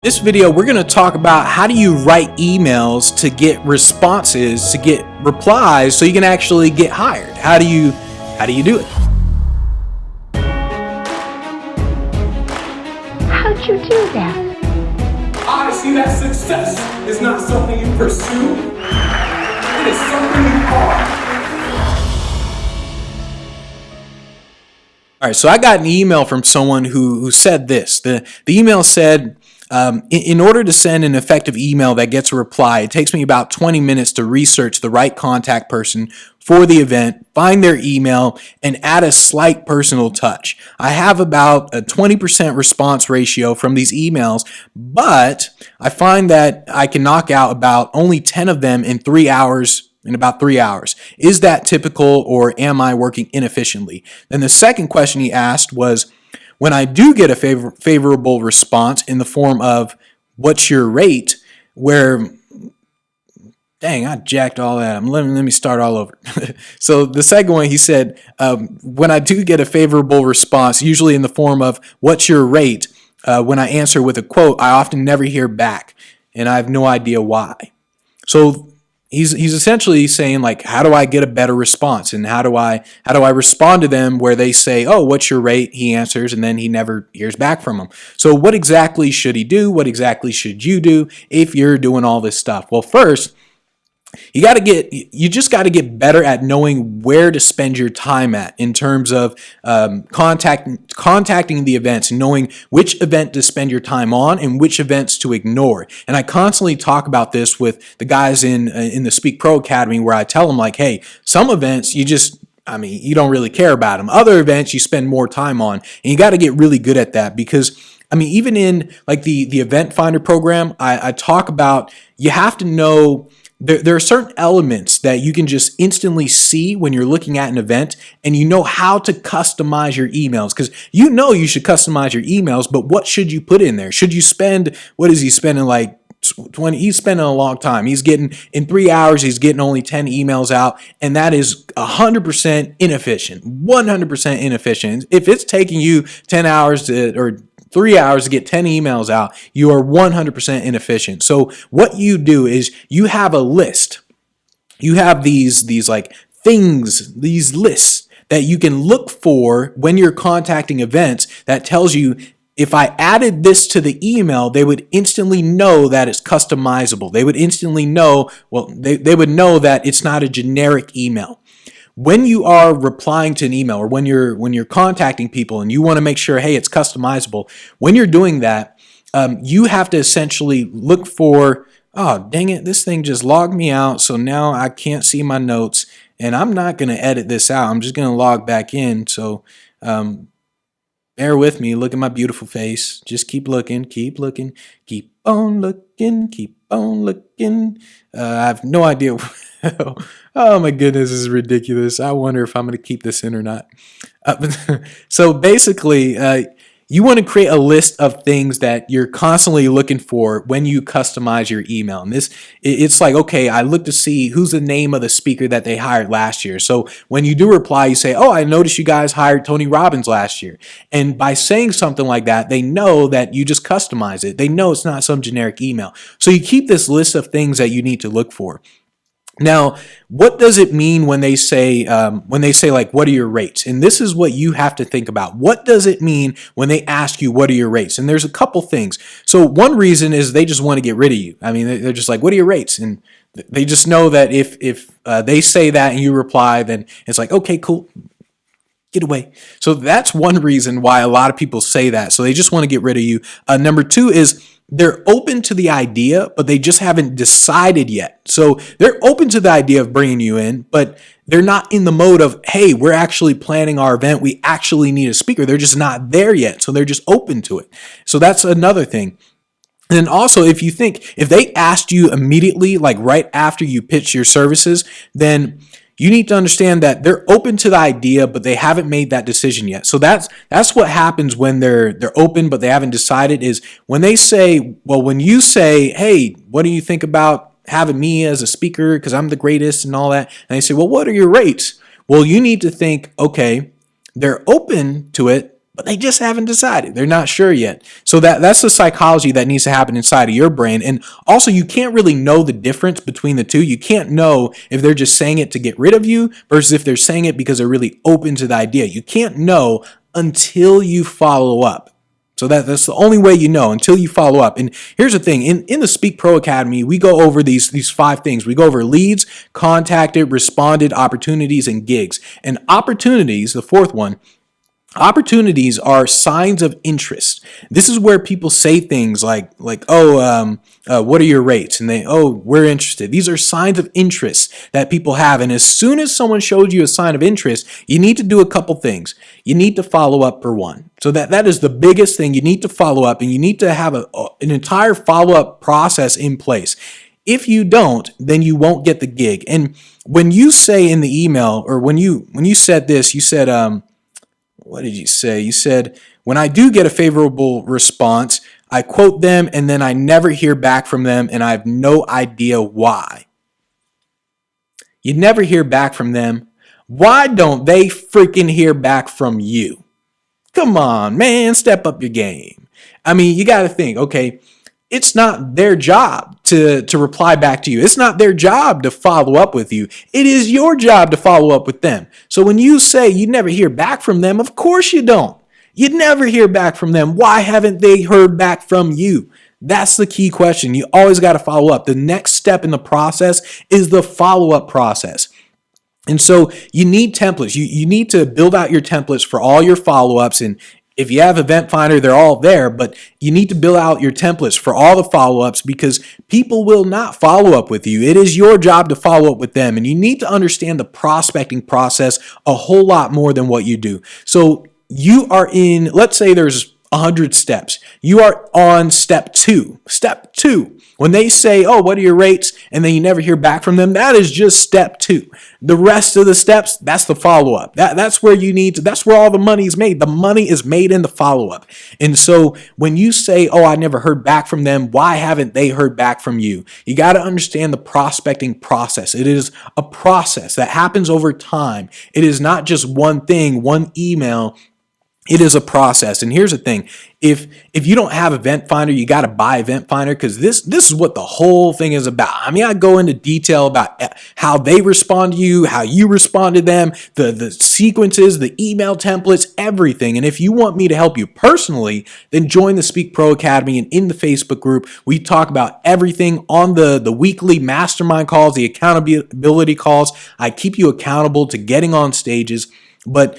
This video, we're going to talk about how do you write emails to get responses, to get replies, so you can actually get hired. How do you do it? How'd you do that? I see that success is not something you pursue. It is something you are. All right, so I got an email from someone who said this. The email said, in order to send an effective email that gets a reply, it takes me about 20 minutes to research the right contact person for the event, find their email, and add a slight personal touch. I have about a 20% response ratio from these emails, but I find that I can knock out about only 10 of them in about 3 hours. Is that typical, or am I working inefficiently? Then the second question he asked was, when I do get a favorable response in the form of what's your rate, where, dang, I jacked all that. Let me start all over. So the second one, he said, when I do get a favorable response, usually in the form of what's your rate, when I answer with a quote, I often never hear back, and I have no idea why. So He's essentially saying, like, how do I get a better response, and how do I respond to them where they say, oh, what's your rate? He answers, and then he never hears back from them. So what exactly should he do? What exactly should you do if you're doing all this stuff? Well, first, you just got to get better at knowing where to spend your time at in terms of contacting the events, and knowing which event to spend your time on and which events to ignore. And I constantly talk about this with the guys in the Speak Pro Academy, where I tell them, like, hey, some events you don't really care about them. Other events you spend more time on, and you got to get really good at that, because even in like the Event Finder program, I talk about, you have to know. There are certain elements that you can just instantly see when you're looking at an event, and you know how to customize your emails, because you know you should customize your emails, but what should you put in there? Should you spend, what is he spending, like 20? He's spending a long time. He's getting, in 3 hours, he's getting only 10 emails out, and that is 100% inefficient, 100% inefficient. If it's taking you 10 hours or 3 hours to get 10 emails out, you are 100% inefficient. So what you do is you have a list. You have these like things, these lists that you can look for when you're contacting events, that tells you, if I added this to the email, they would instantly know that it's customizable. They would instantly know, they would know that it's not a generic email. When you are replying to an email, or when you're contacting people and you want to make sure, hey, it's customizable, when you're doing that, you have to essentially look for, oh, dang it, this thing just logged me out, so now I can't see my notes, and I'm not going to edit this out. I'm just going to log back in. So bear with me. Look at my beautiful face. Just keep looking, keep looking, keep on looking, keep on looking. I have no idea. Oh my goodness, this is ridiculous. I wonder if I'm going to keep this in or not. So basically, you want to create a list of things that you're constantly looking for when you customize your email. And it's like, okay, I look to see who's the name of the speaker that they hired last year. So when you do reply, you say, oh, I noticed you guys hired Tony Robbins last year. And by saying something like that, they know that you just customize it. They know it's not some generic email. So you keep this list of things that you need to look for. Now, what does it mean when they say like, what are your rates? And this is what you have to think about. What does it mean when they ask you, what are your rates? And there's a couple things. So one reason is they just want to get rid of you. They're just like, what are your rates? And they just know that if they say that and you reply, then it's like, okay, cool, get away. So that's one reason why a lot of people say that. So they just want to get rid of you. Number two is, they're open to the idea, but they just haven't decided yet. So they're open to the idea of bringing you in, but they're not in the mode of, hey, we're actually planning our event. We actually need a speaker. They're just not there yet. So they're just open to it. So that's another thing. And then also, if they asked you immediately, like right after you pitch your services, then you need to understand that they're open to the idea, but they haven't made that decision yet. So that's what happens when they're open, but they haven't decided, is when they say, well, when you say, hey, what do you think about having me as a speaker, because I'm the greatest and all that, and they say, well, what are your rates? Well, you need to think, okay, they're open to it, but they just haven't decided. They're not sure yet. So that's the psychology that needs to happen inside of your brain. And also, you can't really know the difference between the two. You can't know if they're just saying it to get rid of you versus if they're saying it because they're really open to the idea. You can't know until you follow up. So that's the only way you know, until you follow up. And here's the thing, in the Speak Pro Academy, we go over these 5 things. We go over leads, contacted, responded, opportunities, and gigs. And opportunities, the 4th one, opportunities are signs of interest. This is where people say things like what are your rates? And we're interested. These are signs of interest that people have. And as soon as someone shows you a sign of interest, you need to do a couple things. You need to follow up, for one. So that is the biggest thing. You need to follow up, and you need to have an entire follow-up process in place. If you don't, then you won't get the gig. And when you say in the email, or when you said this, you said, what did you say? You said, when I do get a favorable response, I quote them and then I never hear back from them and I have no idea why. You never hear back from them. Why don't they freaking hear back from you? Come on, man, step up your game. I mean, you got to think, okay, it's not their job to reply back to you. It's not their job to follow up with you. It is your job to follow up with them. So when you say you never hear back from them, of course you don't. You never hear back from them. Why haven't they heard back from you? That's the key question. You always got to follow up. The next step in the process is the follow-up process. And so you need templates. You need to build out your templates for all your follow-ups. And if you have Event Finder, they're all there, but you need to build out your templates for all the follow-ups because people will not follow up with you. It is your job to follow up with them, and you need to understand the prospecting process a whole lot more than what you do. So you are in, let's say there's 100 steps. You are on step 2. Step 2. When they say, oh, what are your rates? And then you never hear back from them, that is just step 2. The rest of the steps, that's the follow-up. That's where you need to, that's where all the money is made. The money is made in the follow-up. And so when you say, oh, I never heard back from them, why haven't they heard back from you? You got to understand the prospecting process. It is a process that happens over time. It is not just one thing, one email. It is a process. And here's the thing. If you don't have Event Finder, you got to buy Event Finder because this is what the whole thing is about. I mean, I go into detail about how they respond to you, how you respond to them, the sequences, the email templates, everything. And if you want me to help you personally, then join the Speak Pro Academy, and in the Facebook group, we talk about everything on the weekly mastermind calls, the accountability calls. I keep you accountable to getting on stages, but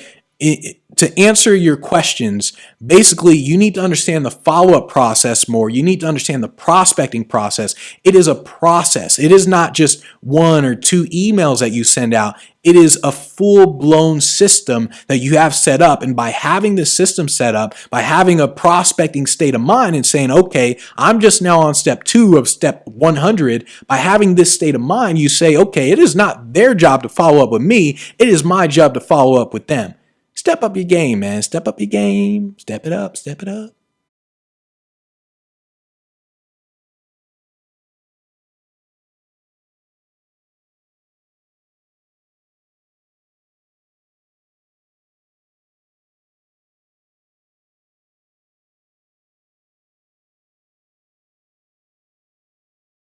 to answer your questions, basically, you need to understand the follow-up process more. You need to understand the prospecting process. It is a process. It is not just 1 or 2 emails that you send out. It is a full-blown system that you have set up. And by having this system set up, by having a prospecting state of mind and saying, okay, I'm just now on step 2 of step 100, by having this state of mind, you say, okay, it is not their job to follow up with me. It is my job to follow up with them. Step up your game, man. Step up your game. Step it up. Step it up.